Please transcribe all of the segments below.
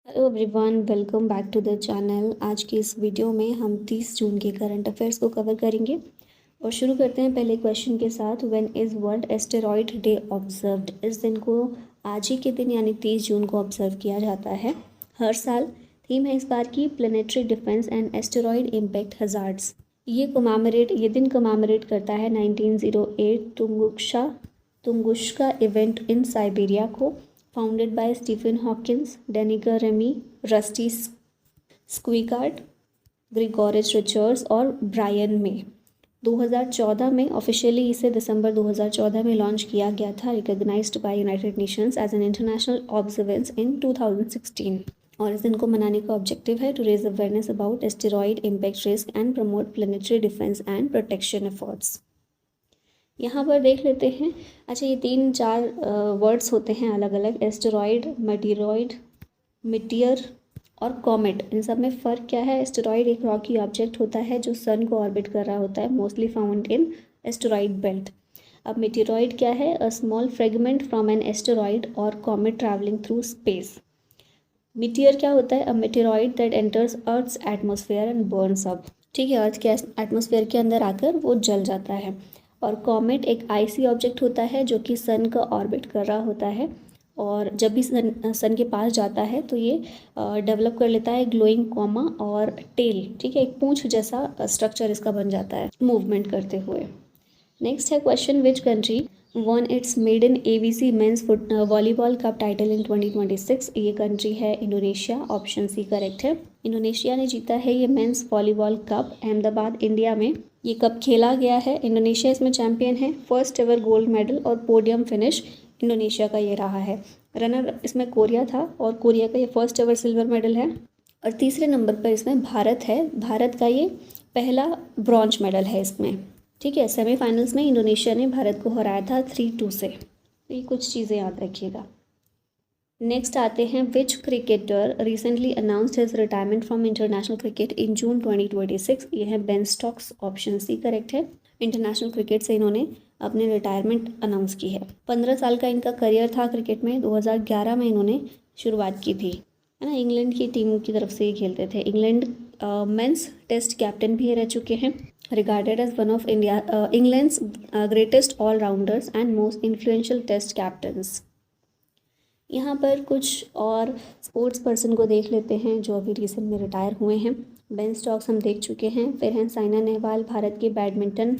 Hello everyone, welcome back to the channel. आज की इस वीडियो में हम 30 जून के करंट अफेयर्स को कवर करेंगे और शुरू करते हैं पहले क्वेश्चन के साथ। When is world asteroid day observed? इस दिन को आज ही के दिन यानी 30 जून को ऑब्जर्व किया जाता है हर साल। थीम है इस बार की planetary defence and asteroid impact hazards. ये दिन कमामरेट करता है 1908 तुंगुश्का इवेंट इन साइबेरिया को, founded by Stephen Hawking, Danica Remy, Rusty Schweickart, Grigorij Richters और ब्रायन में। 2014 में ऑफिशियली इसे दिसंबर 2014 में लॉन्च किया गया था, recognised by United Nations as an international observance in 2016। और इस दिन को मनाने का ऑब्जेक्टिव है to raise awareness about asteroid impact risk and promote planetary defence and protection efforts. यहाँ पर देख लेते हैं। अच्छा, ये 3-4 वर्ड्स होते हैं अलग अलग, एस्टेरॉयड, मेटीरॉयड, मिटियर और कॉमेट। इन सब में फ़र्क क्या है? एस्टेरॉयड एक रॉकी ऑब्जेक्ट होता है जो सन को ऑर्बिट कर रहा होता है, mostly found in asteroid belt. अब मेटीरॉयड क्या है? A small fragment from an asteroid और comet travelling through space. Meteor क्या होता है? A meteoroid that enters earth's atmosphere and burns up. ठीक है, अर्थ के एटमॉस्फेयर के अंदर आकर वो जल जाता है। और कॉमेट एक आइसी ऑब्जेक्ट होता है जो कि सन का ऑर्बिट कर रहा होता है, और जब भी सन के पास जाता है तो ये डेवलप कर लेता है ग्लोइंग कॉमा और टेल। ठीक है, एक पूंछ जैसा स्ट्रक्चर इसका बन जाता है मूवमेंट करते हुए। नेक्स्ट है question, which country won its maiden ABC men's volleyball cup title in 2026? ये कंट्री है इंडोनेशिया। ऑप्शन सी करेक्ट है, इंडोनेशिया ने जीता है ये men's volleyball cup. Ahmedabad India में ये कप खेला गया है। इंडोनेशिया इसमें चैंपियन है। फर्स्ट एवर गोल्ड मेडल और पोडियम फिनिश इंडोनेशिया का ये रहा है। रनर इसमें कोरिया था और कोरिया का ये फर्स्ट एवर सिल्वर मेडल है। और तीसरे नंबर पर इसमें भारत है। भारत का ये पहला ब्रॉन्ज मेडल है इसमें। ठीक है, सेमीफाइनल्स में इंडोनेशिया ने भारत को हराया था 3-2 से। तो ये कुछ चीज़ें याद रखिएगा। नेक्स्ट आते हैं, which cricketer recently announced his retirement from international cricket in June 2026? ये है Ben Stokes. Option C correct है, इंटरनेशनल क्रिकेट से इन्होंने अपने रिटायरमेंट अनाउंस की है। 15 साल का इनका करियर था क्रिकेट में। 2011 में इन्होंने शुरुआत की थी, है ना। इंग्लैंड की टीम की तरफ से ही खेलते थे। इंग्लैंड मेंस टेस्ट कैप्टन भी रह चुके हैं। Regarded as one of England's greatest allrounders and most influential test captains. यहाँ पर कुछ और स्पोर्ट्स पर्सन को देख लेते हैं जो अभी रिसेंट में रिटायर हुए हैं। बेन स्टोक्स हम देख चुके हैं। फिर हैं साइना नेहवाल, भारत के बैडमिंटन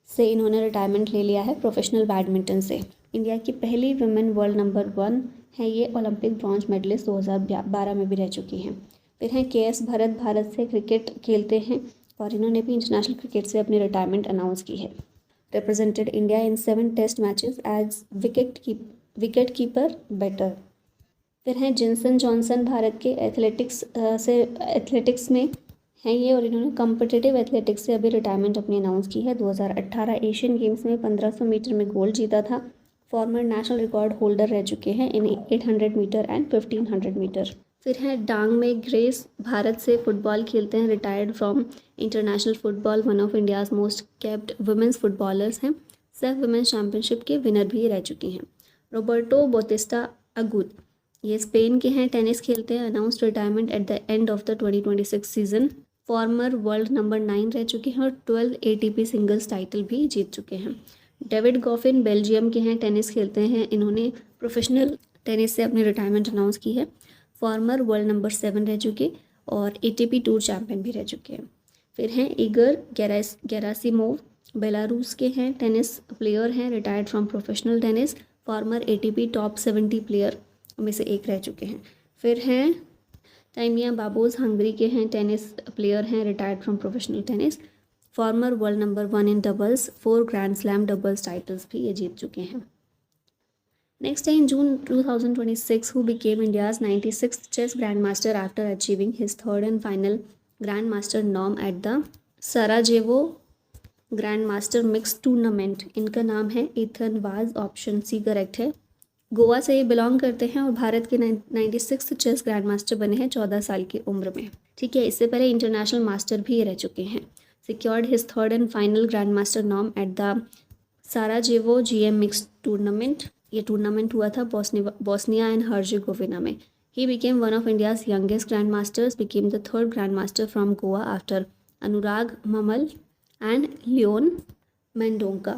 से इन्होंने रिटायरमेंट ले लिया है, प्रोफेशनल बैडमिंटन से। इंडिया की पहली वुमेन वर्ल्ड नंबर 1 है ये, ओलंपिक ब्रॉन्ज मेडलिस्ट 2012 में भी रह चुकी हैं। फिर हैं KS भरत, भारत से क्रिकेट खेलते हैं और इन्होंने भी इंटरनेशनल क्रिकेट से अपनी रिटायरमेंट अनाउंस की है। Represented India in 7 test matches as wicket keeper batter. फिर हैं जिनसन जॉनसन, भारत के एथलेटिक्स में हैं ये, और इन्होंने कॉम्पिटिटिव एथलेटिक्स से अभी रिटायरमेंट अपनी अनाउंस की है। 2018 एशियन गेम्स में 1500 मीटर में गोल्ड जीता था। फॉर्मर नेशनल रिकॉर्ड होल्डर रह चुके हैं इन 800 मीटर एंड 1500 मीटर। फिर हैं डांग में ग्रेस, भारत से फुटबॉल खेलते हैं, retired from international football, one of India's most capped women's footballers हैं। सेफ वुमेंस चैम्पियनशिप के विनर भी रह चुकी हैं। रॉबर्टो बोटिस्टा अगुद, ये स्पेन के हैं, टेनिस खेलते हैं, announced retirement at the end of the 2026 season. Farmer world number 9 रह चुके हैं और 12 ATP सिंगल्स टाइटल भी जीत चुके हैं। डेविड गॉफिन बेल्जियम के हैं, टेनिस खेलते हैं, इन्होंने प्रोफेशनल टेनिस से अपनी रिटायरमेंट अनाउंस की है। फॉर्मर वर्ल्ड नंबर 7 रह चुके और ATP टूर चैम्पियन भी रह चुके हैं। फिर हैं इगर गेरासिमोव, बेलारूस के हैं, टेनिस प्लेयर हैं, retired from professional tennis, farmer ATP top 70 player में से एक रह चुके हैं। फिर हैं टाइमिया बाबोज, हंगरी के हैं, टेनिस प्लेयर हैं, retired from professional tennis, former world number 1 in doubles, 4 grand slam doubles titles भी ये जीत चुके हैं। नेक्स्ट है, in June 2026 who became India's 96th chess grand master after achieving his third and final grand master norm at the Sarajevo grand master mix tournament. इनका नाम है Ethan Vaz. Option C correct है, गोवा से ये बिलोंग करते हैं और भारत के 96th चेस ग्रैंड मास्टर बने हैं 14 साल की उम्र में। ठीक है, इससे पहले इंटरनेशनल मास्टर भी रह चुके हैं। Secured his third and final grand master norm at the Sarajevo GM mix tournament. ये टूर्नामेंट हुआ था बोस्निया एंड हर्जेगोविना में। He became one of India's youngest grandmasters, became the third grandmaster from Goa after Anurag Mamal and Leon Mendonca.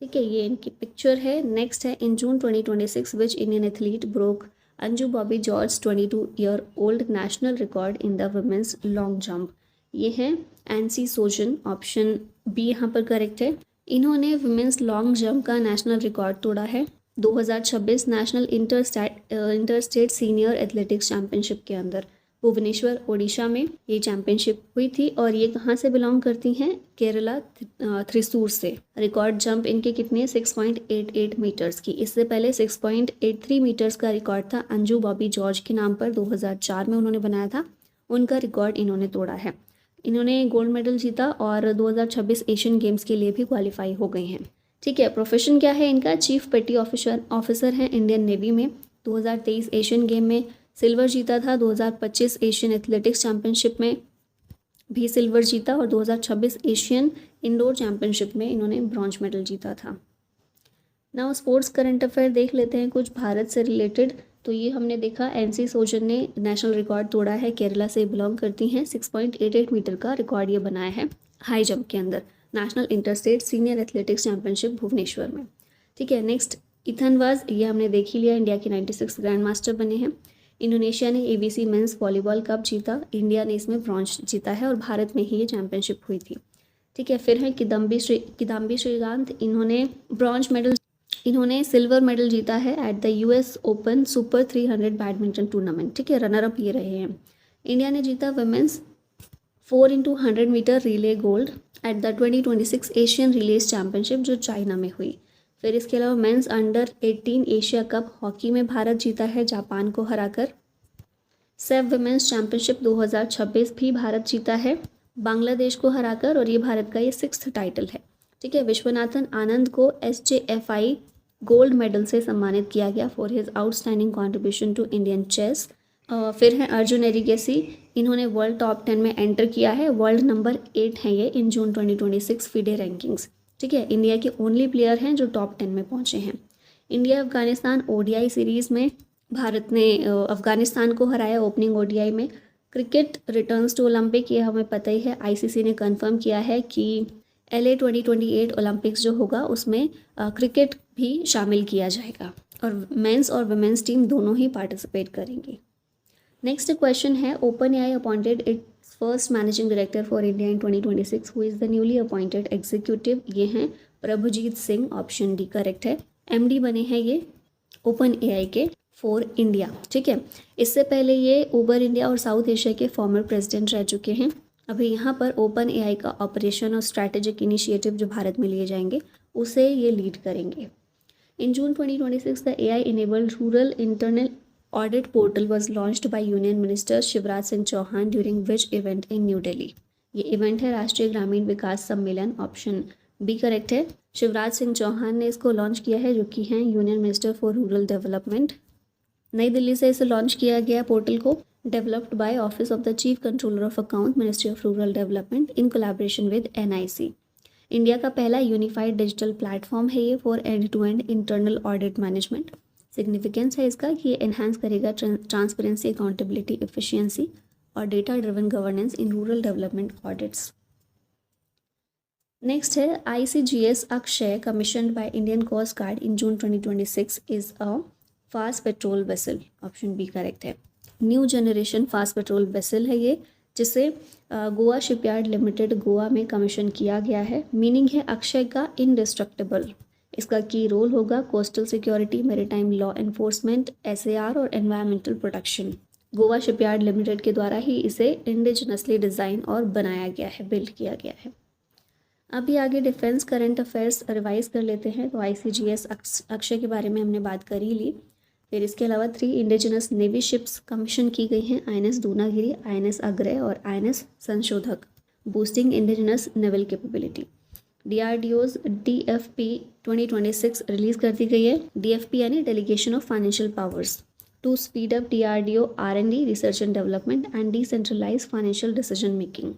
ठीक है, ये इनकी picture है. Next है, in June 2026 which Indian athlete broke Anju Bobby George 22-year-old national record in the women's long jump. ये है NC सोजन, option B यहाँ पर करेक्ट है. इन्होंने वुमेन्स लॉन्ग जंप का नेशनल रिकॉर्ड तोड़ा है 2026 national interstate senior athletics championship के अंदर. भुवनेश्वर ओडिशा में ये चैम्पियनशिप हुई थी और ये कहाँ से बिलोंग करती हैं? केरला थ्रिसूर से. रिकॉर्ड जंप इनके कितने? 6.88 मीटर्स की. इससे पहले 6.83 मीटर्स का रिकॉर्ड था अंजू बॉबी जॉर्ज के नाम पर, 2004 में उन्होंने बनाया था. उनका रिकॉर्ड इन्होंने तोड़ा है. इन्होंने गोल्ड मेडल जीता और 2026 एशियन गेम्स के लिए भी क्वालिफाई हो गई हैं. ठीक है, प्रोफेशन क्या है इनका? चीफ पेटी ऑफिसर हैं इंडियन नेवी में. 2023 एशियन गेम में सिल्वर जीता था. 2025 एशियन एथलेटिक्स चैम्पियनशिप में भी सिल्वर जीता और 2026 एशियन इंडोर चैम्पियनशिप में इन्होंने ब्रॉन्ज मेडल जीता था. नाउ स्पोर्ट्स करंट अफेयर देख लेते हैं कुछ भारत से रिलेटेड. तो ये हमने देखा एनसी सोजन ने नेशनल रिकॉर्ड तोड़ा है, केरला से बिलोंग करती हैं. 6.88 मीटर का रिकॉर्ड ये बनाया है हाई जंप के अंदर, national interstate senior athletics championship Bhubaneswar में. ठीक है, नेक्स्ट इथन वाज, ये हमने देख ही लिया, इंडिया के 96 ग्रैंड मास्टर बने हैं. इंडोनेशिया ने एबीसी मेंस वॉलीबॉल कप जीता, इंडिया ने इसमें ब्रॉन्ज जीता है और भारत में ही ये चैम्पियनशिप हुई थी. ठीक है, फिर है किदाम्बी श्रीकांत, इन्होंने सिल्वर मेडल जीता है at the US open super 300 badminton tournament. ठीक है, रनर अप ये रहे हैं. इंडिया ने जीता women's 4x100 meter relay gold at the 2026 Asian relays championship जो चाइना में हुई. फिर इसके अलावा men's under 18 Asia cup hockey में भारत जीता है जापान को हराकर. सेव वुमेन्स चैम्पियनशिप 2026 भी भारत जीता है बांग्लादेश को हराकर और ये भारत का ये 6th टाइटल है. ठीक है, विश्वनाथन आनंद को SJFI गोल्ड मेडल से सम्मानित किया गया for his outstanding contribution to Indian chess. फिर है अर्जुन एरिगेसी, इन्होंने वर्ल्ड टॉप 10 में एंटर किया है, वर्ल्ड नंबर 8 है ये इन जून 2026 फीडे रैंकिंग्स. ठीक है, इंडिया के ओनली प्लेयर हैं जो टॉप 10 में पहुंचे हैं. इंडिया अफगानिस्तान ODI सीरीज़ में भारत ने अफगानिस्तान को हराया ओपनिंग ODI में. क्रिकेट रिटर्न्स टू ओलंपिक, ये हमें पता ही है, ICC ने कंफर्म किया है कि LA 2028 ओलंपिक्स जो होगा उसमें क्रिकेट भी शामिल किया जाएगा और मेंस और वुमेन्स टीम दोनों ही पार्टिसिपेट करेंगी. नेक्स्ट क्वेश्चन है, OpenAI appointed it's first managing director for India in 2026, who is the newly appointed executive. ये हैं प्रभुजीत सिंह, ऑप्शन डी करेक्ट है. MD बने हैं ये OpenAI के फॉर इंडिया. ठीक है, इससे पहले ये उबर इंडिया और साउथ एशिया के फॉर्मर प्रेसिडेंट रह चुके हैं. अभी यहाँ पर OpenAI का ऑपरेशन और स्ट्रैटेजिक इनिशिएटिव जो भारत में लिए जाएंगे उसे ये लीड करेंगे. In June 2026 the AI enabled rural internal audit portal was launched by union minister Shivraj Singh Chouhan during which event in New Delhi. ये इवेंट है राष्ट्रीय ग्रामीण विकास सम्मेलन, ऑप्शन बी करेक्ट है. शिवराज सिंह चौहान ने इसको लॉन्च किया है जो कि हैं union minister for rural development. नई दिल्ली से इसे लॉन्च किया गया पोर्टल को, developed by office of the chief controller of account, ministry of rural development in collaboration with NIC. India का पहला यूनिफाइड डिजिटल प्लेटफॉर्म है ये for end to end internal audit management. Significance है इसका कि ये एनहांस करेगा ट्रांसपेरेंसी, अकाउंटेबिलिटी, एफिशिएंसी और data driven governance in rural development audits. Next है ICGS Akshay commissioned by Indian coast guard in June 2026 is a fast patrol vessel, option B correct है. New generation fast patrol vessel है ये, जिसे Goa shipyard limited Goa में commission किया गया है. Meaning है अक्षय का इनडिस्ट्रक्टेबल. इसका की रोल होगा coastal security, maritime law enforcement, SAR और environmental protection. Goa shipyard limited के द्वारा ही इसे इंडिजिनसली डिज़ाइन और बनाया गया है, बिल्ड किया गया है. अभी आगे डिफेंस करंट अफेयर्स रिवाइज कर लेते हैं. तो ICGS अक्षय के बारे में हमने बात कर ही ली. फिर इसके अलावा 3 इंडिजिनस नेवी शिप्स कमीशन की गई हैं, INS दूनागिरी, INS अग्रय और INS Sanshodhak, boosting indigenous naval capability. DRDO's DFP 2026 release कर दी गई है. DFP यानी delegation of financial powers to speed up DRDO R&D research and development and decentralize financial decision making.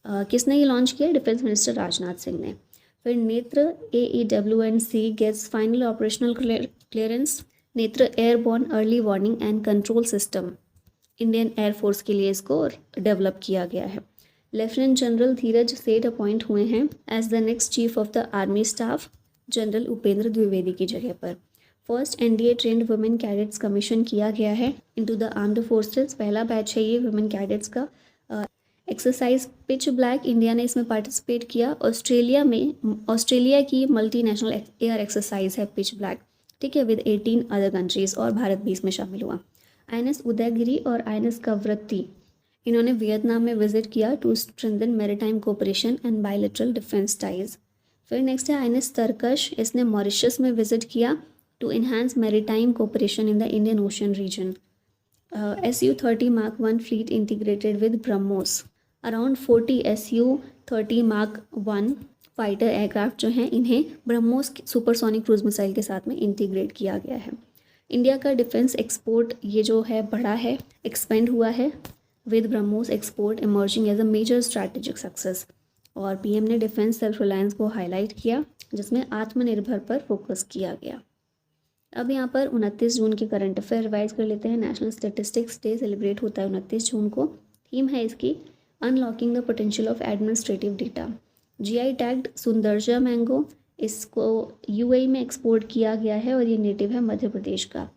किसने ये लॉन्च किया? डिफेंस मिनिस्टर राजनाथ सिंह ने. फिर Netra AEW&C gets final operational clearance. Netra airborne early warning and control system, Indian air force के लिए इसको develop किया गया है। लेफ्टिनेंट जनरल धीरज सेठ अपॉइंट हुए हैं as the next chief of the army staff general Upendra Dwivedi की जगह पर। First NDA trained women cadets commission किया गया है इनटू द आर्म्ड फोर्सेस। पहला बैच है ये वुमेन कैडेट्स का। एक्सरसाइज पिच ब्लैक, इंडिया ने इसमें पार्टिसिपेट किया। ऑस्ट्रेलिया की मल्टीनेशनल एयर एक्सरसाइज है पिच ब्लैक, ठीक है, विद 18 अदर कंट्रीज, और भारत भी इसमें शामिल हुआ। आईएनएस उदयगिरी और आईएनएस कवरत्ती, इन्होंने वियतनाम में विजिट किया to strengthen maritime cooperation and bilateral defence ties. फिर नेक्स्ट है आईएनएस तरकश, इसने मॉरिशस में विजिट किया to enhance maritime cooperation in the Indian Ocean region. Su-30 Mark 1 fleet integrated with BrahMos। Around 40 Su-30 Mark 1 fighter aircraft जो हैं इन्हें BrahMos supersonic cruise missile के साथ में इंटीग्रेट किया गया है। इंडिया का डिफेंस एक्सपोर्ट ये जो है बढ़ा है, एक्सपेंड हुआ है, with BrahMos export emerging as a major strategic success. और पीएम ने डिफेंस सेल्फ रिलायंस को हाईलाइट किया जिसमें आत्मनिर्भर पर फोकस किया गया। अब यहाँ पर 29 जून के करंट अफेयर रिवाइज कर लेते हैं। नेशनल स्टैटिस्टिक्स डे सेलिब्रेट होता है 29 जून को। थीम है इसकी unlocking the potential of administrative data. GI tagged Sundarja mango, इसको यूएई में एक्सपोर्ट किया गया है और ये नेटिव है मध्य प्रदेश का।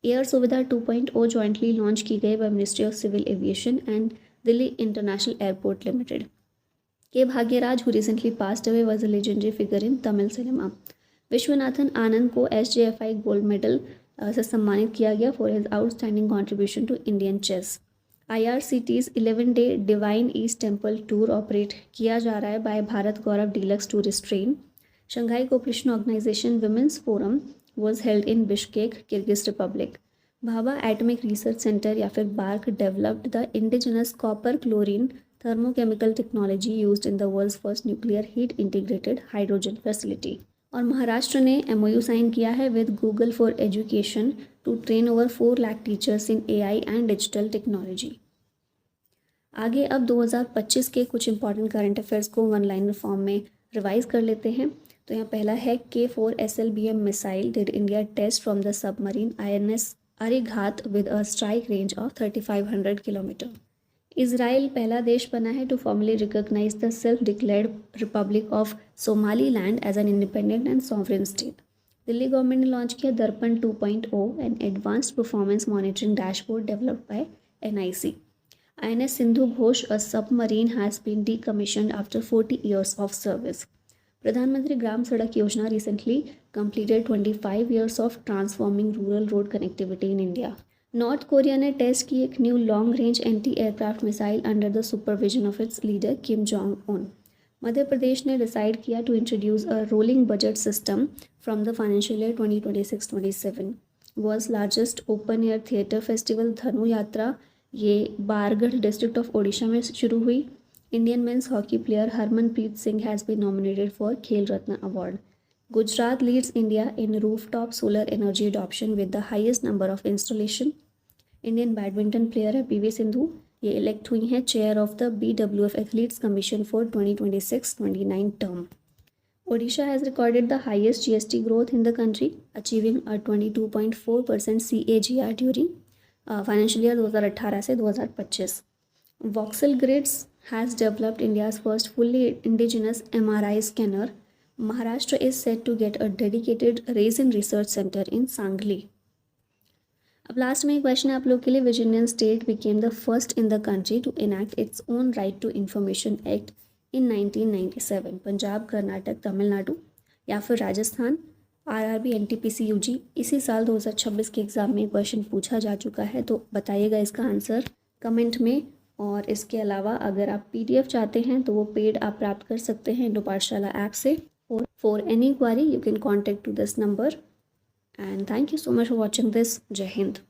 एयर सुविधा 2.0 जॉइंटली लॉन्च की गई by ministry of civil aviation and Delhi international airport limited. K Bhagyaraj, who recently passed away, was a legendary figure in Tamil cinema. Viswanathan Anand को SJFI गोल्ड मेडल से सम्मानित किया गया for his outstanding contribution to Indian chess. IRCT's 11-day divine east temple tour operate किया जा रहा है by Bharat Gaurav deluxe tourist train. Shanghai cooperation organisation women's forum was held in Bishkek, Kyrgyz Republic. Bhabha atomic research centre या फिर BARC developed the indigenous copper chlorine thermochemical technology used in the world's first nuclear heat integrated hydrogen facility. और महाराष्ट्र ने MOU sign किया है with Google for education to train over 4 lakh teachers in AI and digital technology. आगे अब 2025 के कुछ important current affairs को one liner form में रिवाइज कर लेते हैं। तो यहाँ पहला है K4 SLBM missile did India test from the submarine INS Arighaat with a strike range of 3500 kilometre. Israel पहला देश बना है to formally recognise the self declared republic of Somaliland as an independent and sovereign state. Delhi government ने launch किया Darpan 2.0 an advanced performance monitoring dashboard developed by NIC। INS Sindhu Ghosh a submarine has been decommissioned after 40 years of service. Pradhanmantri Gram Sadak Yojana recently completed 25 years of transforming rural road connectivity in India. North Korea ने test की एक new long range anti aircraft missile under the supervision of its leader Kim Jong Un. Madhya Pradesh ने decide किया to introduce a rolling budget system from the financial year 2026-27। World's largest open air theatre festival Dhanu Yatra ये Bargarh district of Odisha में शुरू हुई। Indian men's hockey player Harmanpreet Singh has been nominated for Khel Ratna award. Gujarat leads India in rooftop solar energy adoption with the highest number of installation। Indian badminton player है PV Sindhu, ये elect हुई हैं chair of the BWF athletes commission for 2026-29 term. Odisha has recorded the highest GST growth in the country achieving a 22.4% CAGR during financial year 2018 से 2025। Voxel grids has developed India's first fully indigenous MRI scanner. Maharashtra is set to get a dedicated raisin research center in Sangli। अब last में एक question है आप लोग के लिए। Which Indian state became the first in the country to enact its own right to information act in 1997। Punjab, Karnataka, Tamil Nadu या फिर राजस्थान। RRB NTPC UG इसी साल 2026 के एग्ज़ाम में क्वेश्चन पूछा जा चुका है, तो बताइएगा इसका आंसर कमेंट में। और इसके अलावा अगर आप PDF चाहते हैं तो वो पेड आप प्राप्त कर सकते हैं इंडो पाठशाला ऐप से। For any query, you can contact to this number. And thank you so much for watching this. Jai Hind.